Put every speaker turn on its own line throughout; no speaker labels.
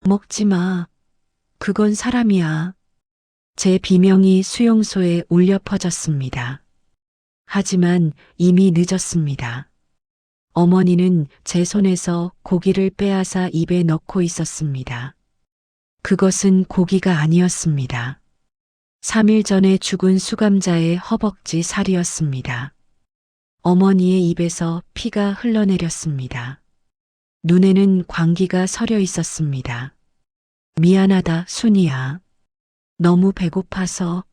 먹지 마. 그건 사람이야. 제 비명이 수용소에 울려 퍼졌습니다. 하지만 이미 늦었습니다. 어머니는 제 손에서 고기를 빼앗아 입에 넣고 있었습니다. 그것은 고기가 아니었습니다. 3일 전에 죽은 수감자의 허벅지 살이었습니다. 어머니의 입에서 피가 흘러내렸습니다. 눈에는 광기가 서려 있었습니다. 미안하다, 순이야. 너무 배고파서.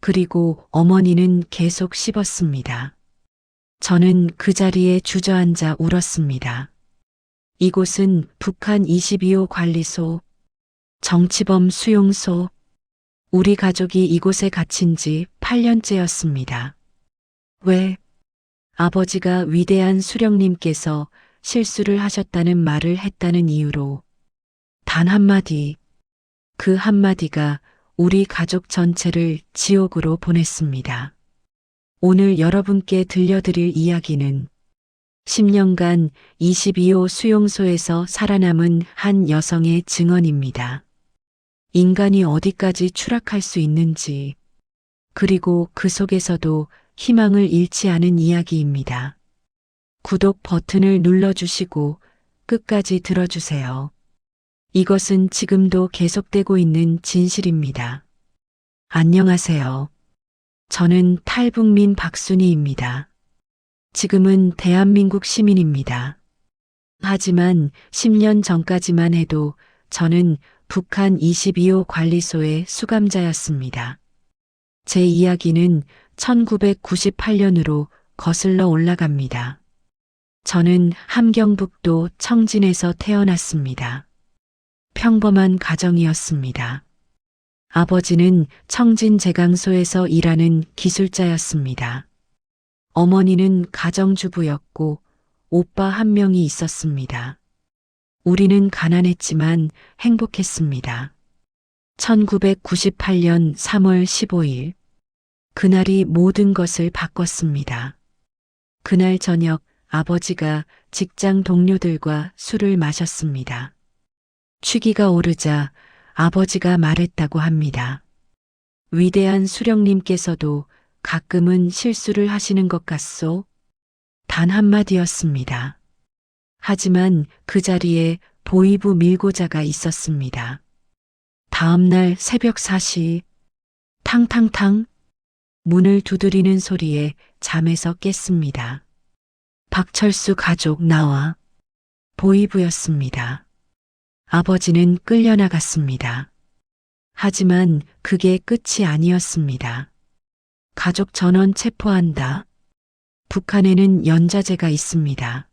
그리고 어머니는 계속 씹었습니다. 저는 그 자리에 주저앉아 울었습니다. 이곳은 북한 22호 관리소, 정치범 수용소, 우리 가족이 이곳에 갇힌 지 8년째였습니다. 왜? 아버지가 위대한 수령님께서 실수를 하셨다는 말을 했다는 이유로 단 한마디, 그 한마디가 우리 가족 전체를 지옥으로 보냈습니다. 오늘 여러분께 들려드릴 이야기는 10년간 22호 수용소에서 살아남은 한 여성의 증언입니다. 인간이 어디까지 추락할 수 있는지, 그리고 그 속에서도 희망을 잃지 않은 이야기입니다. 구독 버튼을 눌러주시고 끝까지 들어주세요. 이것은 지금도 계속되고 있는 진실입니다. 안녕하세요. 저는 탈북민 박순희입니다. 지금은 대한민국 시민입니다. 하지만 10년 전까지만 해도 저는 북한 22호 관리소의 수감자였습니다. 제 이야기는 1998년으로 거슬러 올라갑니다. 저는 함경북도 청진에서 태어났습니다. 평범한 가정이었습니다. 아버지는 청진 제강소에서 일하는 기술자였습니다. 어머니는 가정주부였고 오빠 한 명이 있었습니다. 우리는 가난했지만 행복했습니다. 1998년 3월 15일, 그날이 모든 것을 바꿨습니다. 그날 저녁 아버지가 직장 동료들과 술을 마셨습니다. 취기가 오르자 아버지가 말했다고 합니다. 위대한 수령님께서도 가끔은 실수를 하시는 것 같소? 단 한마디였습니다. 하지만 그 자리에 보이부 밀고자가 있었습니다. 다음 날 새벽 4시, 탕탕탕, 문을 두드리는 소리에 잠에서 깼습니다. 박철수 가족 나와. 보이부였습니다. 아버지는 끌려나갔습니다. 하지만 그게 끝이 아니었습니다. 가족 전원 체포한다. 북한에는 연좌제가 있습니다.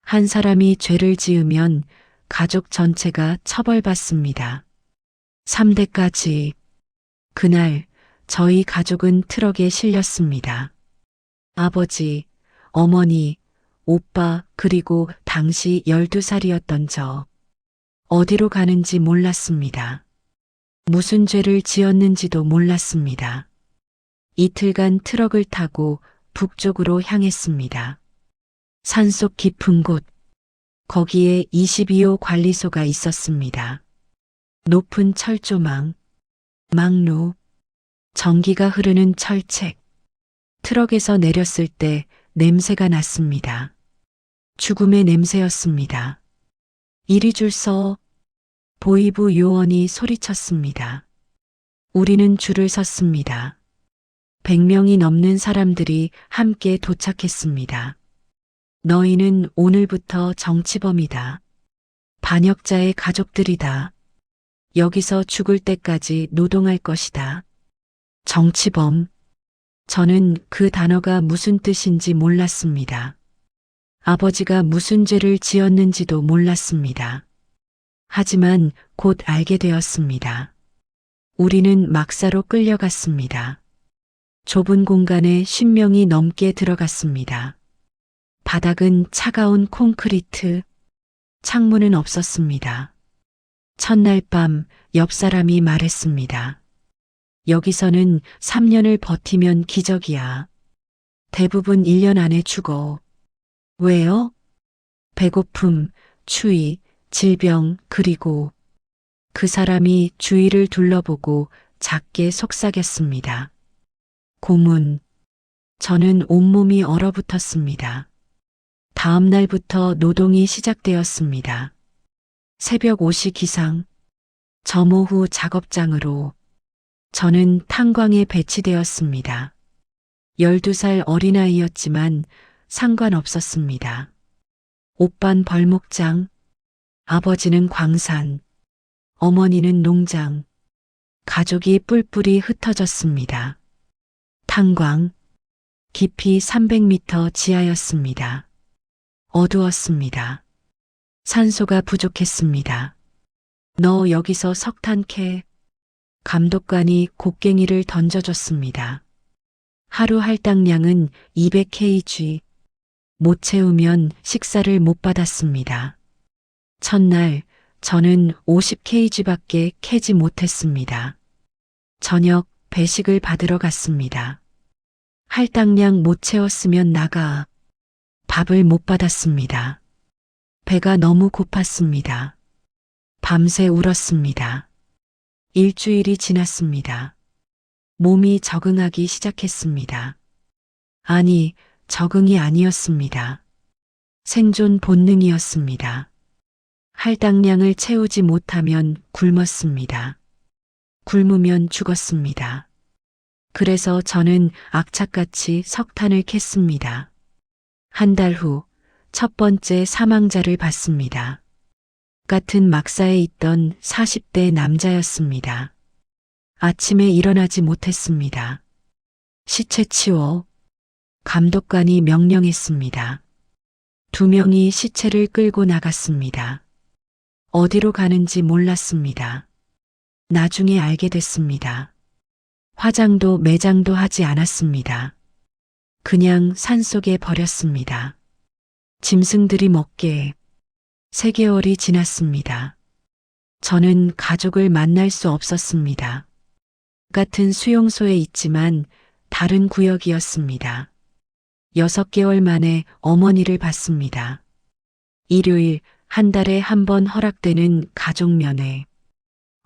한 사람이 죄를 지으면 가족 전체가 처벌받습니다. 3대까지. 그날 저희 가족은 트럭에 실렸습니다. 아버지, 어머니, 오빠, 그리고 당시 12살이었던 저. 어디로 가는지 몰랐습니다. 무슨 죄를 지었는지도 몰랐습니다. 이틀간 트럭을 타고 북쪽으로 향했습니다. 산속 깊은 곳, 거기에 22호 관리소가 있었습니다. 높은 철조망, 망루, 전기가 흐르는 철책. 트럭에서 내렸을 때 냄새가 났습니다. 죽음의 냄새였습니다. 이리 줄 서. 보이부 요원이 소리쳤습니다. 우리는 줄을 섰습니다. 100명이 넘는 사람들이 함께 도착했습니다. 너희는 오늘부터 정치범이다. 반역자의 가족들이다. 여기서 죽을 때까지 노동할 것이다. 정치범. 저는 그 단어가 무슨 뜻인지 몰랐습니다. 아버지가 무슨 죄를 지었는지도 몰랐습니다. 하지만 곧 알게 되었습니다. 우리는 막사로 끌려갔습니다. 좁은 공간에 10명이 넘게 들어갔습니다. 바닥은 차가운 콘크리트, 창문은 없었습니다. 첫날 밤 옆 사람이 말했습니다. 여기서는 3년을 버티면 기적이야. 대부분 1년 안에 죽어. 왜요? 배고픔, 추위, 질병, 그리고 그 사람이 주위를 둘러보고 작게 속삭였습니다. 고문. 저는 온몸이 얼어붙었습니다. 다음 날부터 노동이 시작되었습니다. 새벽 5시 기상, 점호 후 작업장으로 저는 탄광에 배치되었습니다. 12살 어린아이였지만 상관없었습니다. 오빤 벌목장, 아버지는 광산, 어머니는 농장, 가족이 뿔뿔이 흩어졌습니다. 탄광, 깊이 300m 지하였습니다. 어두웠습니다. 산소가 부족했습니다. 너 여기서 석탄 캐. 감독관이 곡괭이를 던져줬습니다. 하루 할당량은 200kg. 못 채우면 식사를 못 받았습니다. 첫날 저는 50kg밖에 캐지 못했습니다. 저녁 배식을 받으러 갔습니다. 할당량 못 채웠으면 나가. 밥을 못 받았습니다. 배가 너무 고팠습니다. 밤새 울었습니다. 일주일이 지났습니다. 몸이 적응하기 시작했습니다. 아니, 적응이 아니었습니다. 생존 본능이었습니다. 할당량을 채우지 못하면 굶었습니다. 굶으면 죽었습니다. 그래서 저는 악착같이 석탄을 캤습니다. 한 달 후 첫 번째 사망자를 봤습니다. 같은 막사에 있던 40대 남자였습니다. 아침에 일어나지 못했습니다. 시체 치워. 감독관이 명령했습니다. 2명이 시체를 끌고 나갔습니다. 어디로 가는지 몰랐습니다. 나중에 알게 됐습니다. 화장도 매장도 하지 않았습니다. 그냥 산속에 버렸습니다. 짐승들이 먹게. 3개월이 지났습니다. 저는 가족을 만날 수 없었습니다. 같은 수용소에 있지만 다른 구역이었습니다. 6개월 만에 어머니를 봤습니다. 일요일 한 달에 한 번 허락되는 가족면회.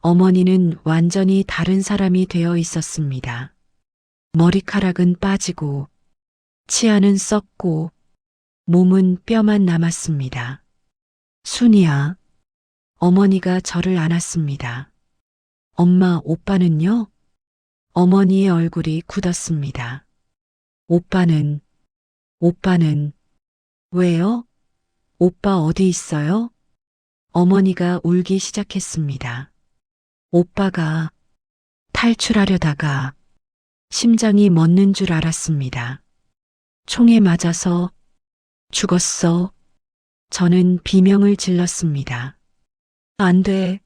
어머니는 완전히 다른 사람이 되어 있었습니다. 머리카락은 빠지고, 치아는 썩고, 몸은 뼈만 남았습니다. 순이야. 어머니가 저를 안았습니다. 엄마, 오빠는요? 어머니의 얼굴이 굳었습니다. 오빠는, 왜요? 오빠 어디 있어요? 어머니가 울기 시작했습니다. 오빠가 탈출하려다가 심장이 멎는 줄 알았습니다. 총에 맞아서 죽었어. 저는 비명을 질렀습니다. 안 돼,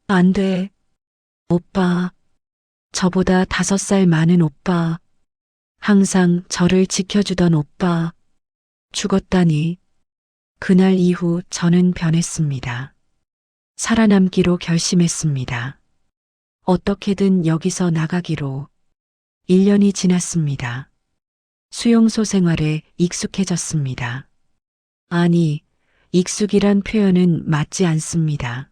안 돼. 오빠, 저보다 5살 많은 오빠, 항상 저를 지켜주던 오빠, 죽었다니. 그날 이후 저는 변했습니다. 살아남기로 결심했습니다. 어떻게든 여기서 나가기로. 1년이 지났습니다. 수용소 생활에 익숙해졌습니다. 아니, 익숙이란 표현은 맞지 않습니다.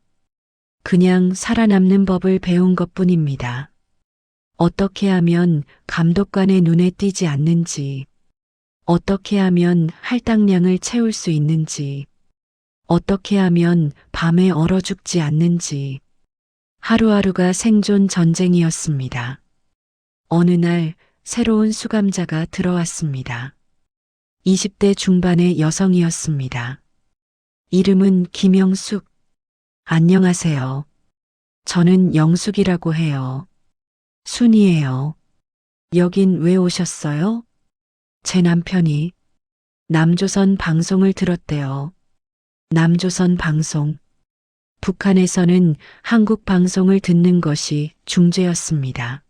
그냥 살아남는 법을 배운 것뿐입니다. 어떻게 하면 감독관의 눈에 띄지 않는지, 어떻게 하면 할당량을 채울 수 있는지, 어떻게 하면 밤에 얼어 죽지 않는지, 하루하루가 생존 전쟁이었습니다. 어느 날 새로운 수감자가 들어왔습니다. 20대 중반의 여성이었습니다. 이름은 김영숙. 안녕하세요. 저는 영숙이라고 해요. 순이에요. 여긴 왜 오셨어요? 제 남편이 남조선 방송을 들었대요. 남조선 방송. 북한에서는 한국 방송을 듣는 것이 중죄였습니다.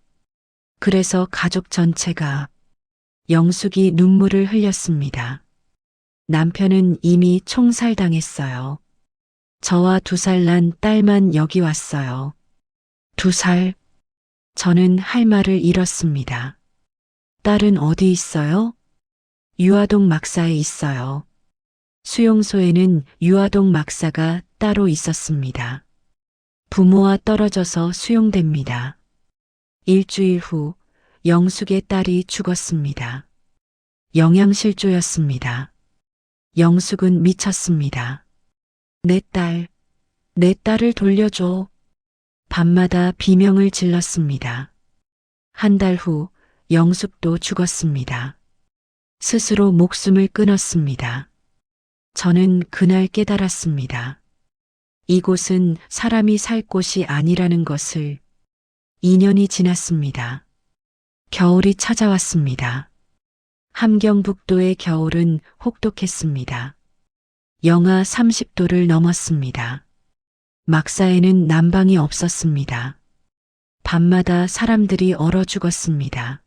그래서 가족 전체가 영숙이 눈물을 흘렸습니다. 남편은 이미 총살당했어요. 저와 2살 난 딸만 여기 왔어요. 2살? 저는 할 말을 잃었습니다. 딸은 어디 있어요? 유아동 막사에 있어요. 수용소에는 유아동 막사가 따로 있었습니다. 부모와 떨어져서 수용됩니다. 일주일 후 영숙의 딸이 죽었습니다. 영양실조였습니다. 영숙은 미쳤습니다. 내 딸을 돌려줘. 밤마다 비명을 질렀습니다. 한 달 후 영숙도 죽었습니다. 스스로 목숨을 끊었습니다. 저는 그날 깨달았습니다. 이곳은 사람이 살 곳이 아니라는 것을. 2년이 지났습니다. 겨울이 찾아왔습니다. 함경북도의 겨울은 혹독했습니다. 영하 30도를 넘었습니다. 막사에는 난방이 없었습니다. 밤마다 사람들이 얼어 죽었습니다.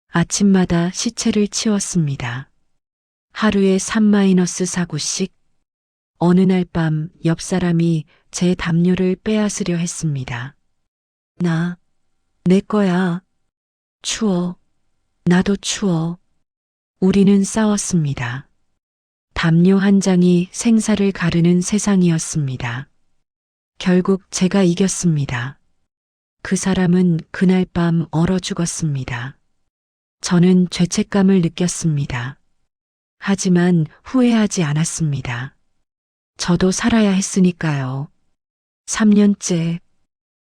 아침마다 시체를 치웠습니다. 하루에 3-4구씩. 어느 날 밤 옆 사람이 제 담요를 빼앗으려 했습니다. 내 거야. 추워. 나도 추워. 우리는 싸웠습니다. 담요 한 장이 생사를 가르는 세상이었습니다. 결국 제가 이겼습니다. 그 사람은 그날 밤 얼어 죽었습니다. 저는 죄책감을 느꼈습니다. 하지만 후회하지 않았습니다. 저도 살아야 했으니까요. 3년째.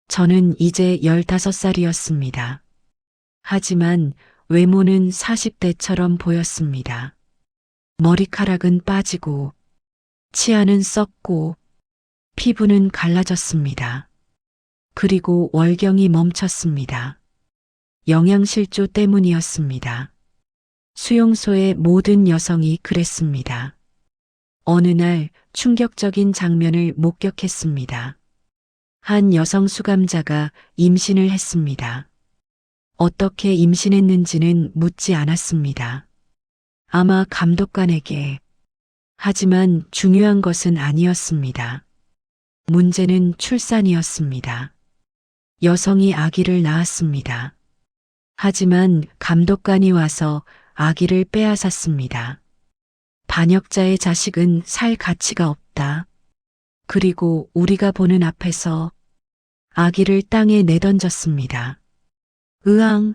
저는 이제 15살이었습니다. 하지만 외모는 40대처럼 보였습니다. 머리카락은 빠지고, 치아는 썩고, 피부는 갈라졌습니다. 그리고 월경이 멈췄습니다. 영양실조 때문이었습니다. 수용소의 모든 여성이 그랬습니다. 어느 날 충격적인 장면을 목격했습니다. 한 여성 수감자가 임신을 했습니다. 어떻게 임신했는지는 묻지 않았습니다. 아마 감독관에게. 하지만 중요한 것은 아니었습니다. 문제는 출산이었습니다. 여성이 아기를 낳았습니다. 하지만 감독관이 와서 아기를 빼앗았습니다. 반역자의 자식은 살 가치가 없다. 그리고 우리가 보는 앞에서 아기를 땅에 내던졌습니다. 으앙!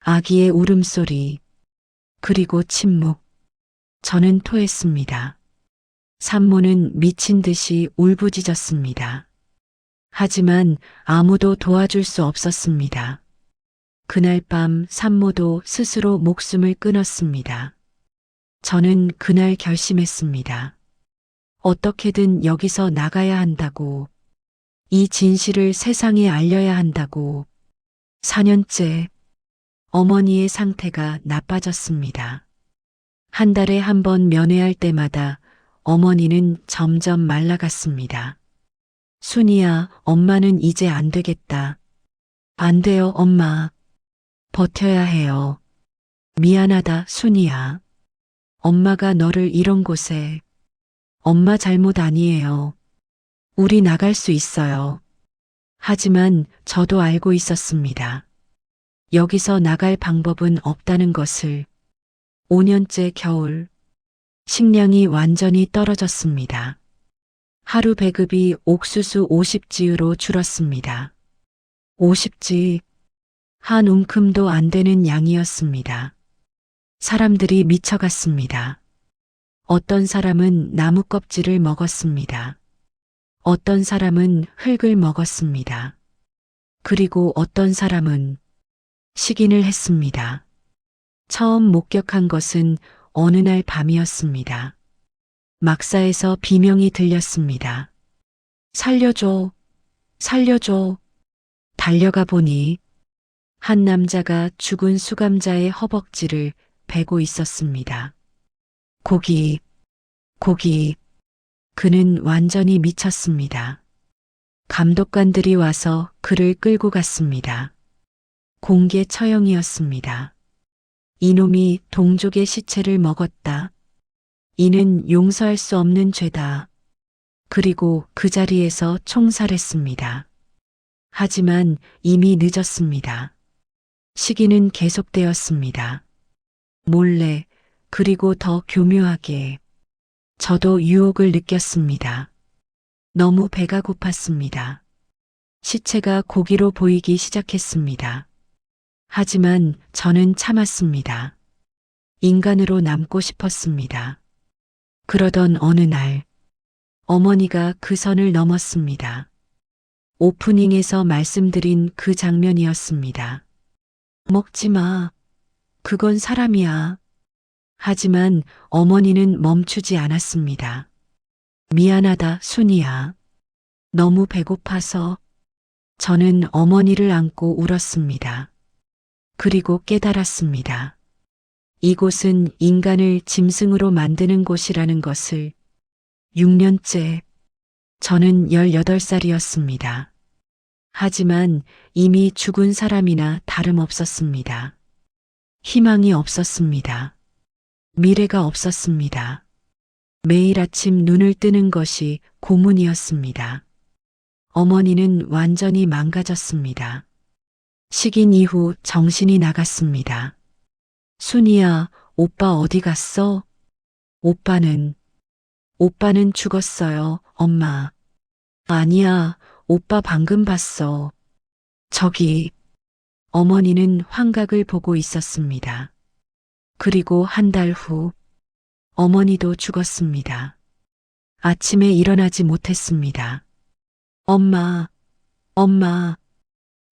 아기의 울음소리. 그리고 침묵. 저는 토했습니다. 산모는 미친 듯이 울부짖었습니다. 하지만 아무도 도와줄 수 없었습니다. 그날 밤 산모도 스스로 목숨을 끊었습니다. 저는 그날 결심했습니다. 어떻게든 여기서 나가야 한다고. 이 진실을 세상에 알려야 한다고. 4년째 어머니의 상태가 나빠졌습니다. 한 달에 한 번 면회할 때마다 어머니는 점점 말라갔습니다. 순이야, 엄마는 이제 안 되겠다. 안 돼요, 엄마. 버텨야 해요. 미안하다, 순이야. 엄마가 너를 이런 곳에. 엄마 잘못 아니에요. 우리 나갈 수 있어요. 하지만 저도 알고 있었습니다. 여기서 나갈 방법은 없다는 것을. 5년째 겨울. 식량이 완전히 떨어졌습니다. 하루 배급이 옥수수 50지유로 줄었습니다. 50지. 한 움큼도 안 되는 양이었습니다. 사람들이 미쳐갔습니다. 어떤 사람은 나무 껍질을 먹었습니다. 어떤 사람은 흙을 먹었습니다. 그리고 어떤 사람은 식인을 했습니다. 처음 목격한 것은 어느 날 밤이었습니다. 막사에서 비명이 들렸습니다. 살려줘, 살려줘. 달려가 보니 한 남자가 죽은 수감자의 허벅지를 베고 있었습니다. 고기. 그는 완전히 미쳤습니다. 감독관들이 와서 그를 끌고 갔습니다. 공개 처형이었습니다. 이놈이 동족의 시체를 먹었다. 이는 용서할 수 없는 죄다. 그리고 그 자리에서 총살했습니다. 하지만 이미 늦었습니다. 시기는 계속되었습니다. 몰래, 그리고 더 교묘하게. 저도 유혹을 느꼈습니다. 너무 배가 고팠습니다. 시체가 고기로 보이기 시작했습니다. 하지만 저는 참았습니다. 인간으로 남고 싶었습니다. 그러던 어느 날, 어머니가 그 선을 넘었습니다. 오프닝에서 말씀드린 그 장면이었습니다. 먹지 마. 그건 사람이야. 하지만 어머니는 멈추지 않았습니다. 미안하다, 순이야. 너무 배고파서. 저는 어머니를 안고 울었습니다. 그리고 깨달았습니다. 이곳은 인간을 짐승으로 만드는 곳이라는 것을. 6년째. 저는 18살이었습니다. 하지만 이미 죽은 사람이나 다름없었습니다. 희망이 없었습니다. 미래가 없었습니다. 매일 아침 눈을 뜨는 것이 고문이었습니다. 어머니는 완전히 망가졌습니다. 식인 이후 정신이 나갔습니다. 순이야, 오빠 어디 갔어? 오빠는 죽었어요, 엄마. 아니야, 오빠 방금 봤어. 저기. 어머니는 환각을 보고 있었습니다. 그리고 한 달 후, 어머니도 죽었습니다. 아침에 일어나지 못했습니다. 엄마.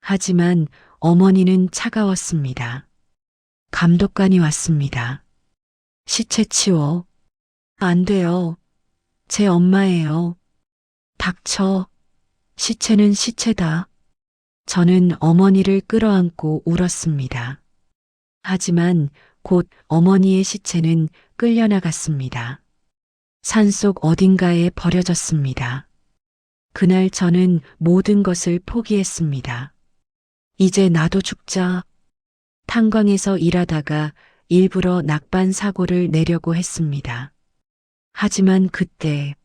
하지만 어머니는 차가웠습니다. 감독관이 왔습니다. 시체 치워. 안 돼요. 제 엄마예요. 닥쳐. 시체는 시체다. 저는 어머니를 끌어안고 울었습니다. 하지만 곧 어머니의 시체는 끌려나갔습니다. 산속 어딘가에 버려졌습니다. 그날 저는 모든 것을 포기했습니다. 이제 나도 죽자. 탄광에서 일하다가 일부러 낙반 사고를 내려고 했습니다. 하지만 그때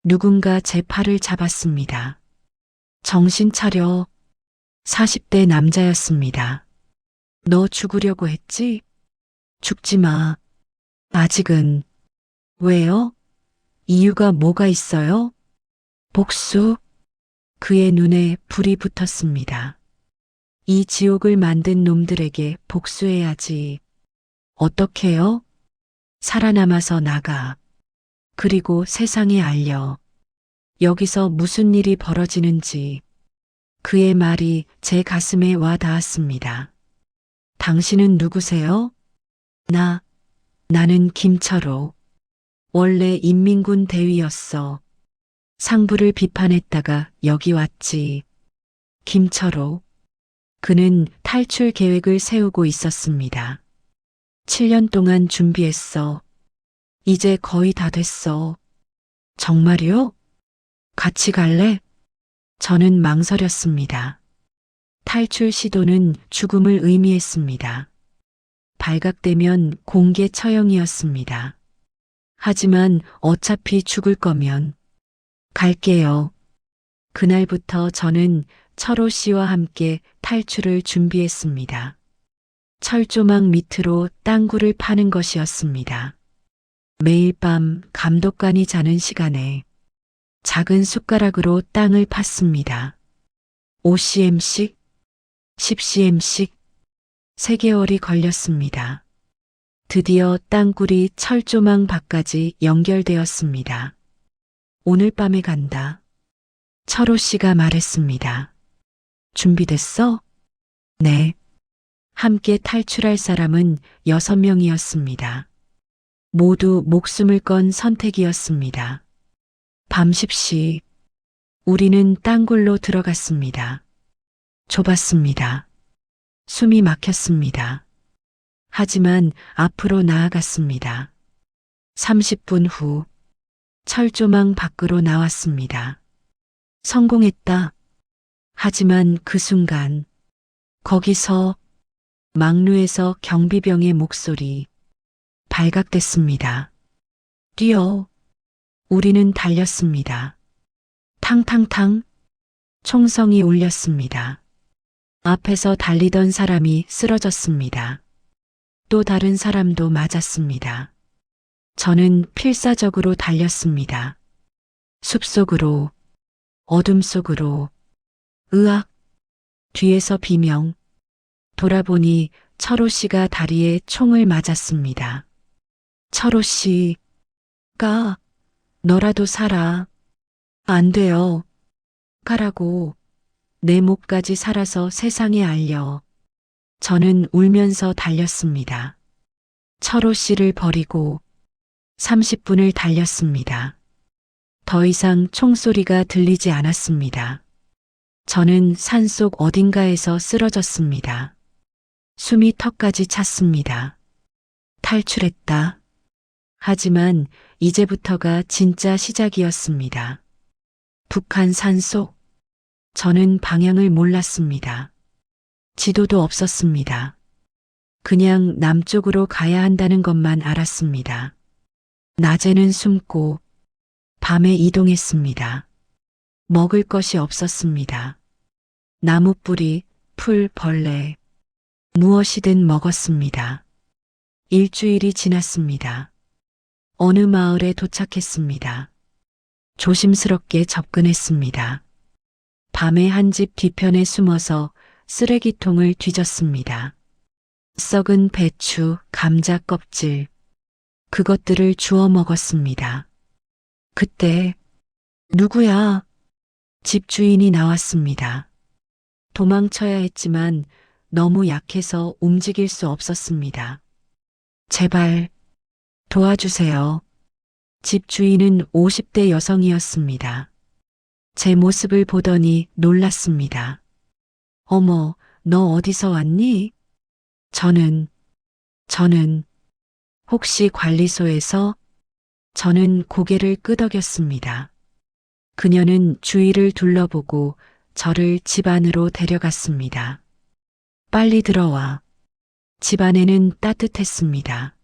누군가 제 팔을 잡았습니다. 정신 차려. 40대 남자였습니다. 너 죽으려고 했지? 죽지 마. 아직은. 왜요? 이유가 뭐가 있어요? 복수? 그의 눈에 불이 붙었습니다. 이 지옥을 만든 놈들에게 복수해야지. 어떻게요? 살아남아서 나가. 그리고 세상에 알려. 여기서 무슨 일이 벌어지는지. 그의 말이 제 가슴에 와 닿았습니다. 당신은 누구세요? 나는 김철호. 원래 인민군 대위였어. 상부를 비판했다가 여기 왔지. 김철호. 그는 탈출 계획을 세우고 있었습니다. 7년 동안 준비했어. 이제 거의 다 됐어. 정말요? 같이 갈래? 저는 망설였습니다. 탈출 시도는 죽음을 의미했습니다. 발각되면 공개 처형이었습니다. 하지만 어차피 죽을 거면 갈게요. 그날부터 저는 철호 씨와 함께 탈출을 준비했습니다. 철조망 밑으로 땅굴을 파는 것이었습니다. 매일 밤 감독관이 자는 시간에 작은 숟가락으로 땅을 팠습니다. 5cm씩, 10cm씩 3개월이 걸렸습니다. 드디어 땅굴이 철조망 밖까지 연결되었습니다. 오늘 밤에 간다. 철호 씨가 말했습니다. 준비됐어? 네. 함께 탈출할 사람은 6명이었습니다. 모두 목숨을 건 선택이었습니다. 밤 10시, 우리는 땅굴로 들어갔습니다. 좁았습니다. 숨이 막혔습니다. 하지만 앞으로 나아갔습니다. 30분 후, 철조망 밖으로 나왔습니다. 성공했다. 하지만 그 순간, 거기서 막루에서 경비병의 목소리, 발각됐습니다. 뛰어. 우리는 달렸습니다. 탕탕탕. 총성이 울렸습니다. 앞에서 달리던 사람이 쓰러졌습니다. 또 다른 사람도 맞았습니다. 저는 필사적으로 달렸습니다. 숲속으로, 어둠 속으로, 으악! 뒤에서 비명. 돌아보니 철호 씨가 다리에 총을 맞았습니다. 철호 씨가 너라도 살아. 안 돼요. 가라고. 내 목까지 살아서 세상에 알려. 저는 울면서 달렸습니다. 철호 씨를 버리고 30분을 달렸습니다. 더 이상 총소리가 들리지 않았습니다. 저는 산속 어딘가에서 쓰러졌습니다. 숨이 턱까지 찼습니다. 탈출했다. 하지만 이제부터가 진짜 시작이었습니다. 북한 산속. 저는 방향을 몰랐습니다. 지도도 없었습니다. 그냥 남쪽으로 가야 한다는 것만 알았습니다. 낮에는 숨고 밤에 이동했습니다. 먹을 것이 없었습니다. 나무뿌리, 풀, 벌레, 무엇이든 먹었습니다. 일주일이 지났습니다. 어느 마을에 도착했습니다. 조심스럽게 접근했습니다. 밤에 한 집 뒤편에 숨어서 쓰레기통을 뒤졌습니다. 썩은 배추, 감자 껍질, 그것들을 주워 먹었습니다. 그때 누구야? 집주인이 나왔습니다. 도망쳐야 했지만 너무 약해서 움직일 수 없었습니다. 제발 도와주세요. 집주인은 50대 여성이었습니다. 제 모습을 보더니 놀랐습니다. 어머, 너 어디서 왔니? 저는 혹시 관리소에서? 저는 고개를 끄덕였습니다. 그녀는 주위를 둘러보고 저를 집 안으로 데려갔습니다. 빨리 들어와. 집 안에는 따뜻했습니다.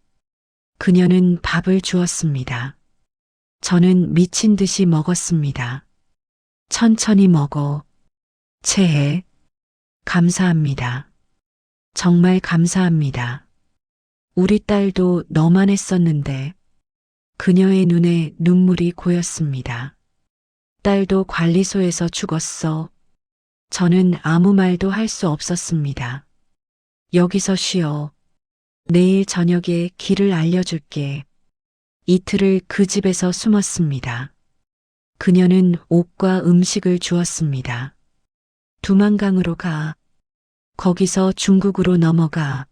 그녀는 밥을 주었습니다. 저는 미친 듯이 먹었습니다. 천천히 먹어. 체해. 감사합니다. 정말 감사합니다. 우리 딸도 너만 했었는데. 그녀의 눈에 눈물이 고였습니다. 딸도 관리소에서 죽었어. 저는 아무 말도 할 수 없었습니다. 여기서 쉬어. 내일 저녁에 길을 알려줄게. 이틀을 그 집에서 숨었습니다. 그녀는 옷과 음식을 주었습니다. 두만강으로 가. 거기서 중국으로 넘어가.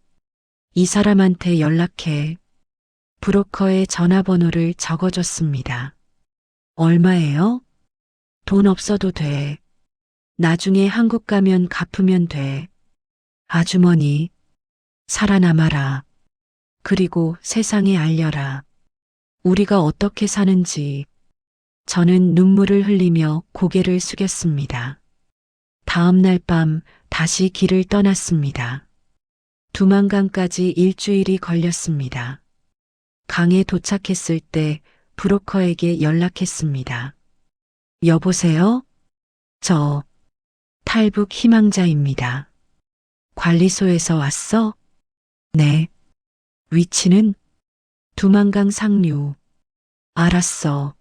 이 사람한테 연락해. 브로커의 전화번호를 적어줬습니다. 얼마예요? 돈 없어도 돼. 나중에 한국 가면 갚으면 돼. 아주머니, 살아남아라. 그리고 세상에 알려라. 우리가 어떻게 사는지. 저는 눈물을 흘리며 고개를 숙였습니다. 다음 날 밤 다시 길을 떠났습니다. 두만강까지 일주일이 걸렸습니다. 강에 도착했을 때 브로커에게 연락했습니다. 여보세요? 저 탈북 희망자입니다. 관리소에서 왔어? 네. 위치는? 두만강 상류. 알았어.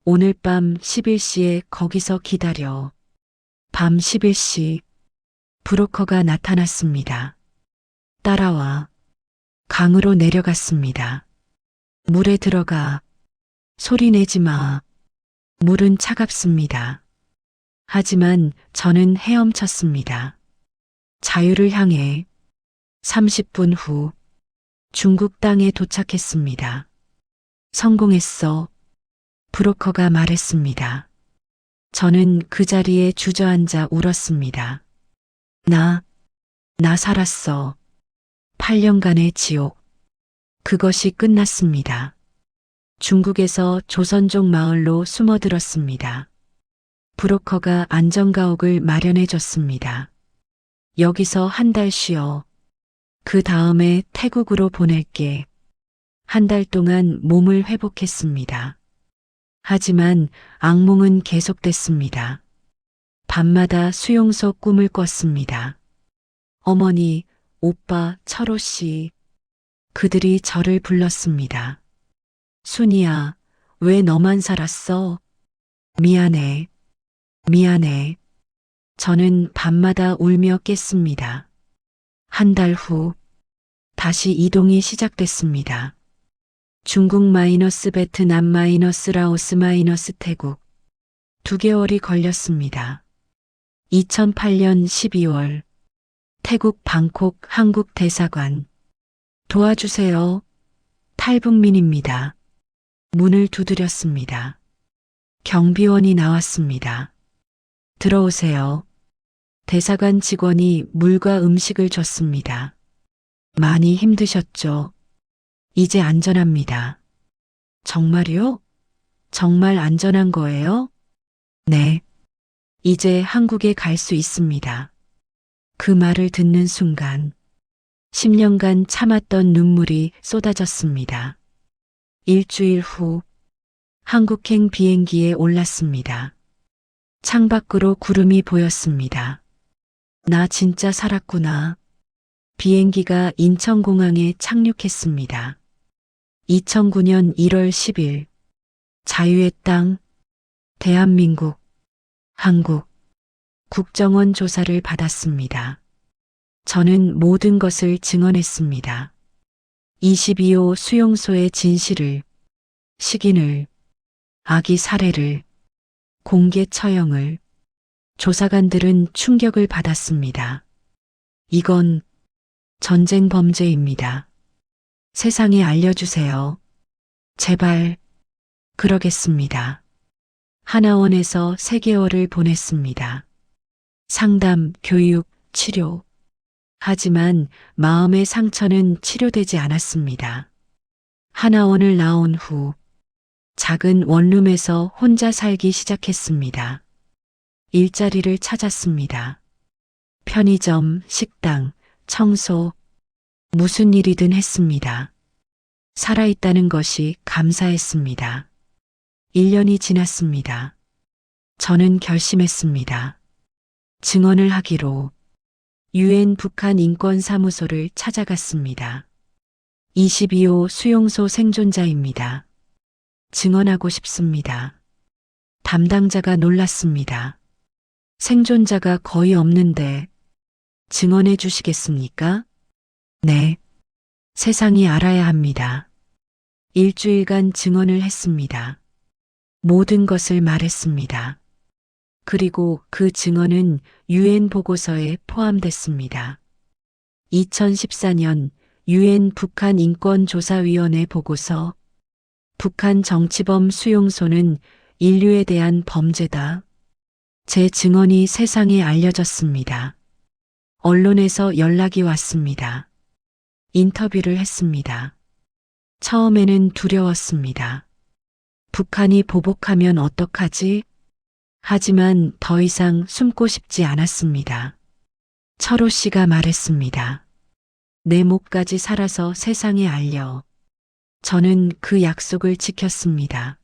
오늘 밤 11시에 거기서 기다려. 밤 11시. 브로커가 나타났습니다. 따라와. 강으로 내려갔습니다. 물에 들어가. 소리 내지 마. 물은 차갑습니다. 하지만 저는 헤엄쳤습니다. 자유를 향해. 30분 후 중국 땅에 도착했습니다. 성공했어. 브로커가 말했습니다. 저는 그 자리에 주저앉아 울었습니다. 나 살았어. 8년간의 지옥. 그것이 끝났습니다. 중국에서 조선족 마을로 숨어들었습니다. 브로커가 안전가옥을 마련해 줬습니다. 여기서 한 달 쉬어. 그 다음에 태국으로 보낼게. 한 달 동안 몸을 회복했습니다. 하지만 악몽은 계속됐습니다. 밤마다 수용소 꿈을 꿨습니다. 어머니, 오빠, 철호 씨. 그들이 저를 불렀습니다. 순이야, 왜 너만 살았어? 미안해. 저는 밤마다 울며 깼습니다. 한 달 후 다시 이동이 시작됐습니다. 중국 마이너스 베트남 마이너스 라오스 마이너스 태국 2개월이 걸렸습니다. 2008년 12월 태국 방콕 한국 대사관 도와주세요. 탈북민입니다. 문을 두드렸습니다. 경비원이 나왔습니다. 들어오세요. 대사관 직원이 물과 음식을 줬습니다. 많이 힘드셨죠? 이제 안전합니다. 정말요? 정말 안전한 거예요? 네. 이제 한국에 갈 수 있습니다. 그 말을 듣는 순간 10년간 참았던 눈물이 쏟아졌습니다. 일주일 후 한국행 비행기에 올랐습니다. 창밖으로 구름이 보였습니다. 나 진짜 살았구나. 비행기가 인천공항에 착륙했습니다. 2009년 1월 10일 자유의 땅 대한민국 한국 국정원 조사를 받았습니다. 저는 모든 것을 증언했습니다. 22호 수용소의 진실을, 식인을, 아기 살해를, 공개 처형을, 조사관들은 충격을 받았습니다. 이건 전쟁 범죄입니다. 세상에 알려주세요. 제발, 그러겠습니다. 하나원에서 3개월을 보냈습니다. 상담, 교육, 치료. 하지만 마음의 상처는 치료되지 않았습니다. 하나원을 나온 후 작은 원룸에서 혼자 살기 시작했습니다. 일자리를 찾았습니다. 편의점, 식당, 청소, 무슨 일이든 했습니다. 살아있다는 것이 감사했습니다. 1년이 지났습니다. 저는 결심했습니다. 증언을 하기로 UN 북한 인권사무소를 찾아갔습니다. 22호 수용소 생존자입니다. 증언하고 싶습니다. 담당자가 놀랐습니다. 생존자가 거의 없는데 증언해 주시겠습니까? 네. 세상이 알아야 합니다. 일주일간 증언을 했습니다. 모든 것을 말했습니다. 그리고 그 증언은 UN 보고서에 포함됐습니다. 2014년 UN 북한 인권조사위원회 보고서 북한 정치범 수용소는 인류에 대한 범죄다. 제 증언이 세상에 알려졌습니다. 언론에서 연락이 왔습니다. 인터뷰를 했습니다. 처음에는 두려웠습니다. 북한이 보복하면 어떡하지? 하지만 더 이상 숨고 싶지 않았습니다. 철호 씨가 말했습니다. 내 목까지 살아서 세상에 알려. 저는 그 약속을 지켰습니다.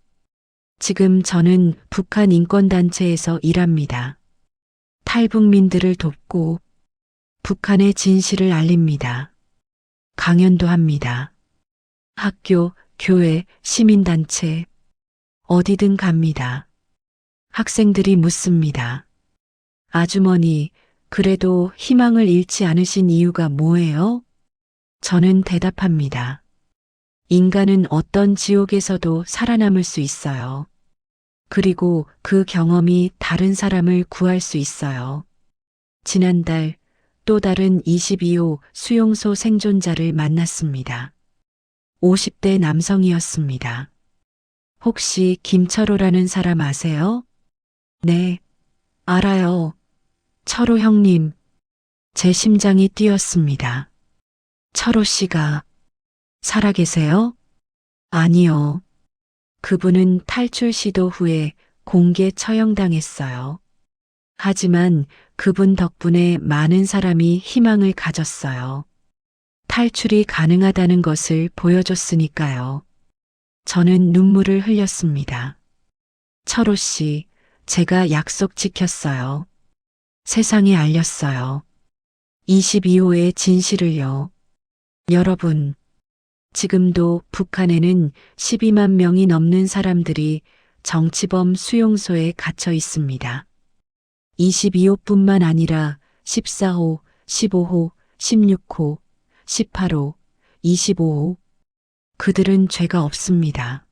지금 저는 북한 인권단체에서 일합니다. 탈북민들을 돕고 북한의 진실을 알립니다. 강연도 합니다. 학교, 교회, 시민단체, 어디든 갑니다. 학생들이 묻습니다. 아주머니, 그래도 희망을 잃지 않으신 이유가 뭐예요? 저는 대답합니다. 인간은 어떤 지옥에서도 살아남을 수 있어요. 그리고 그 경험이 다른 사람을 구할 수 있어요. 지난달 또 다른 22호 수용소 생존자를 만났습니다. 50대 남성이었습니다. 혹시 김철호라는 사람 아세요? 네, 알아요. 철호 형님, 제 심장이 뛰었습니다. 철호 씨가 살아계세요? 아니요. 그분은 탈출 시도 후에 공개 처형당했어요. 하지만 그분 덕분에 많은 사람이 희망을 가졌어요. 탈출이 가능하다는 것을 보여줬으니까요. 저는 눈물을 흘렸습니다. 철호 씨, 제가 약속 지켰어요. 세상에 알렸어요. 22호의 진실을요. 여러분, 지금도 북한에는 12만 명이 넘는 사람들이 정치범 수용소에 갇혀 있습니다. 22호뿐만 아니라 14호, 15호, 16호, 18호, 25호. 그들은 죄가 없습니다.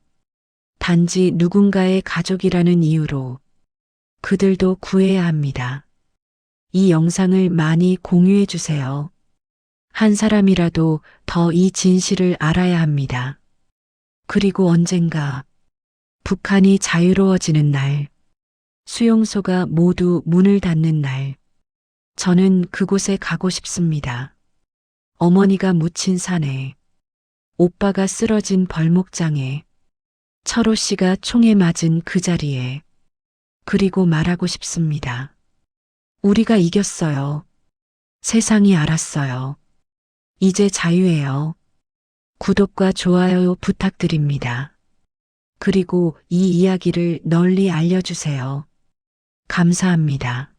단지 누군가의 가족이라는 이유로 그들도 구해야 합니다. 이 영상을 많이 공유해 주세요. 한 사람이라도 더 이 진실을 알아야 합니다. 그리고 언젠가 북한이 자유로워지는 날, 수용소가 모두 문을 닫는 날, 저는 그곳에 가고 싶습니다. 어머니가 묻힌 산에, 오빠가 쓰러진 벌목장에, 철호 씨가 총에 맞은 그 자리에, 그리고 말하고 싶습니다. 우리가 이겼어요. 세상이 알았어요. 이제 자유예요. 구독과 좋아요 부탁드립니다. 그리고 이 이야기를 널리 알려주세요. 감사합니다.